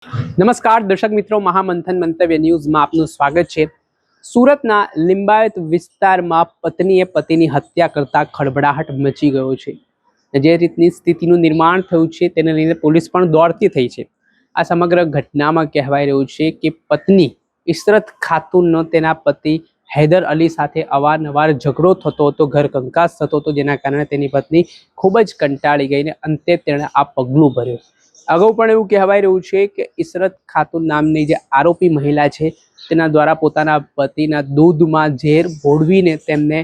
નમસ્કાર દર્શક મિત્રો, મહામંથન મંતવ્ય ન્યૂઝમાં આપનું સ્વાગત છે। સુરતના લિંબાયત વિસ્તારમાં પત્નીએ પતિની હત્યા કરતા ખળભળાટ મચી ગયો છે। જે રીતની સ્થિતિનું નિર્માણ થયું છે તેને લઈને પોલીસ પણ દોડતી થઈ છે। આ સમગ્ર ઘટનામાં કહેવાય રહ્યું છે કે પત્ની ઇશરત ખાતુનનો તેના પતિ હૈદર અલી સાથે અવારનવાર ઝઘડો થતો હતો, ઘર કંકાસ થતો હતો, જેના કારણે તેની પત્ની ખૂબ જ કંટાળી ગઈને અંતે તેણે આ પગલું ભર્યું। અગાઉ પણ એવું કહેવાય રહ્યું છે કે ઇશરત ખાતુન નામની જે આરોપી મહિલા છે તેના દ્વારા પોતાના પતિના દૂધમાં ઝેર ભોળવીને તેમને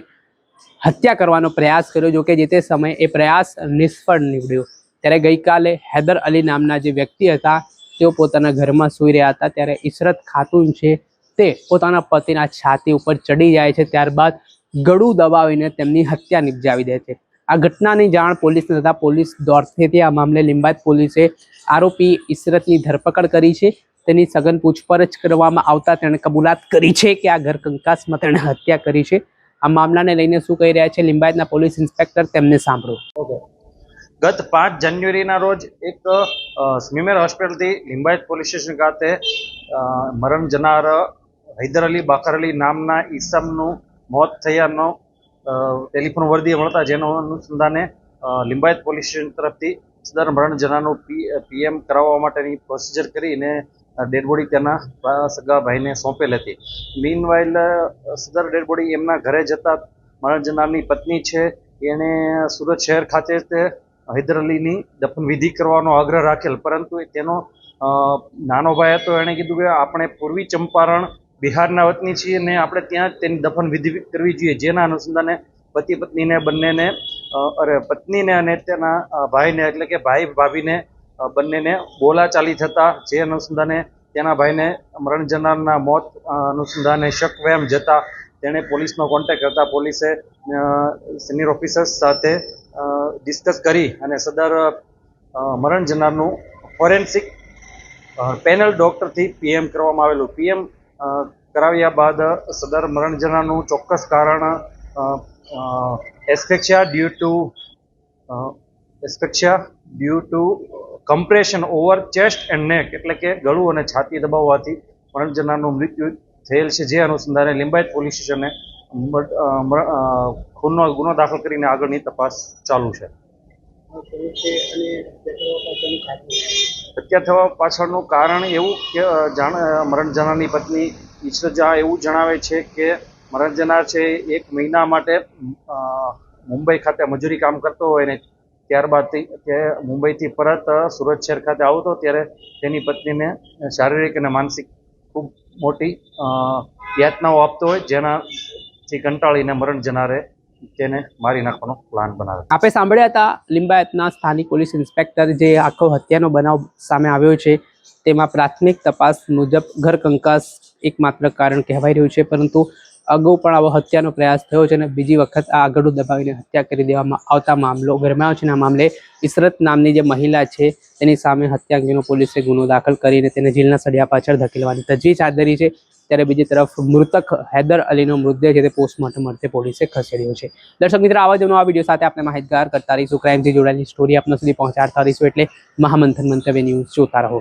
હત્યા કરવાનો પ્રયાસ કર્યો, જો કે જે તે સમયે એ પ્રયાસ નિષ્ફળ નીવડ્યો। ત્યારે ગઈકાલે હૈદર અલી નામના જે વ્યક્તિ હતા તેઓ પોતાના ઘરમાં સૂઈ રહ્યા હતા ત્યારે ઇશરત ખાતુન છે તે પોતાના પતિના છાતી ઉપર ચડી જાય છે, ત્યારબાદ ગળું દબાવીને તેમની હત્યા નિપજાવી દે છે। આ ઘટનાની જાણ પોલીસને થતાં પોલીસ દોડતી હતી। આ મામલે લિંબાયત પોલીસે આરોપી ઇશરતની ધરપકડ કરી છે। તેની સઘન પૂછપરછ કરવામાં આવતા તેણે કબૂલાત કરી છે કે આ ઘર કંકાસમાં તેણે હત્યા કરી છે। આ મામલાને લઈને શું કહી રહ્યા છે લિંબાયતના પોલીસ ઇન્સ્પેક્ટર, તેમને સાંભળો। ગત 5 જાન્યુઆરીના રોજ એક સ્મીમેર હોસ્પિટલથી લિંબાયત પોલીસ સ્ટેશન ખાતે મરણ જનાર હૈદર અલી બાકર અલી નામના ઈસમનું મોત થયાનો ટેલિફોન વર્દી મળતા જેનો અનુસંધાને લિંબાયત પોલીસ સ્ટેશન તરફથી સદર મરણ જનારનું પીએમ કરાવવા માટેની પ્રોસિજર કરીને ડેડ બોડી તેના સગા ભાઈને સોંપેલ હતી। મીનવાઇલ સદર ડેડ બોડી એમના ઘરે જતા મરણ જનારની પત્ની છે એણે સુરત શહેર ખાતે તે હૈદર અલીની દફનવિધિ કરવાનો આગ્રહ રાખેલ, પરંતુ તેનો નાનો ભાઈ હતો, એણે કીધું કે આપણે પૂર્વી ચંપારણ બિહારના વતની છીએ ને આપણે ત્યાં તેની દફનવિધિ કરવી જોઈએ, જેના અનુસંધાને પતિ પત્નીને બંનેને પત્નીને અને તેના ભાઈને એટલે કે ભાઈ ભાભીને બંનેને બોલાચાલી થતા જે અનુસંધાને તેના ભાઈને મરણ જનારના મોત અનુસંધાને શક વહેમ જતા તેણે પોલીસનો કોન્ટેક્ટ કરતા પોલીસે સિનિયર ઓફિસર્સ સાથે ડિસ્કસ કરી અને સદર મરણ જનારનું ફોરેન્સિક પેનલ ડૉક્ટરથી પીએમ કરવામાં આવેલું। પીએમ કરાવ્યા બાદ સદર મરણ જનારનું ચોક્કસ કારણ asphyxia due to compression over chest and neck એટલે કે ગળું અને છાતી દબાવવાથી મરણ જનારનું મૃત્યુ થયેલ છે, જે અનુસંધાને લિંબાયત પોલીસ સ્ટેશને ખૂનનો ગુનો દાખલ કરીને આગળની તપાસ ચાલુ છે। હત્યા થવા પાછળનું કારણ એવું કે મરણ જનારની પત્ની ઇશરત એવું જણાવે છે કે મરણ જનાર છે 1 મહિના માટે મુંબઈ ખાતે મજૂરી કામ કરતો હોય ને ત્યારબાદ તે મુંબઈથી પરત સુરત શહેર ખાતે આવતો ત્યારે તેની પત્નીને શારીરિક અને માનસિક ખૂબ મોટી યાતનાઓ આપતો હોય, જેનાથી કંટાળીને મરણ જનારે તેને મારી નાખવાનો પ્લાન બનાવે। આપણે સાંભળ્યા હતા લિંબાયતના સ્થાનિક પોલીસ ઇન્સ્પેક્ટર જે આખો હત્યાનો બનાવ સામે આવ્યો છે તેમાં પ્રાથમિક તપાસ મુજબ ઘર કંકાસ એકમાત્ર કારણ કહેવાય રહ્યું છે, પરંતુ અગાઉ પણ આવો હત્યાનો પ્રયાસ થયો છે અને બીજી વખત આ ગળું દબાવીને હત્યા કરી દેવામાં આવતા મામલો ગરમાયો છે। આ મામલે ઇશરત નામની જે મહિલા છે તેની સામે હત્યા અંગેનો પોલીસે ગુનો દાખલ કરીને તેને જેલના સળિયા પાછળ ધકેલવાની તજવીજ હાથ ધરી છે। ત્યારે બીજી તરફ મૃતક હૈદર અલીનો મૃતદેહ છે તે પોસ્ટમોર્ટમ અર્થે પોલીસે ખસેડ્યો છે। દર્શક મિત્રો, આવા જ નવા વિડીયો સાથે આપણે માહિતગાર કરતા રહીશું, ક્રાઇમથી જોડાયેલી સ્ટોરી આપના સુધી પહોંચાડતા રહીશું, એટલે મહામંથન મંતવ્ય ન્યૂઝ જોતા રહો।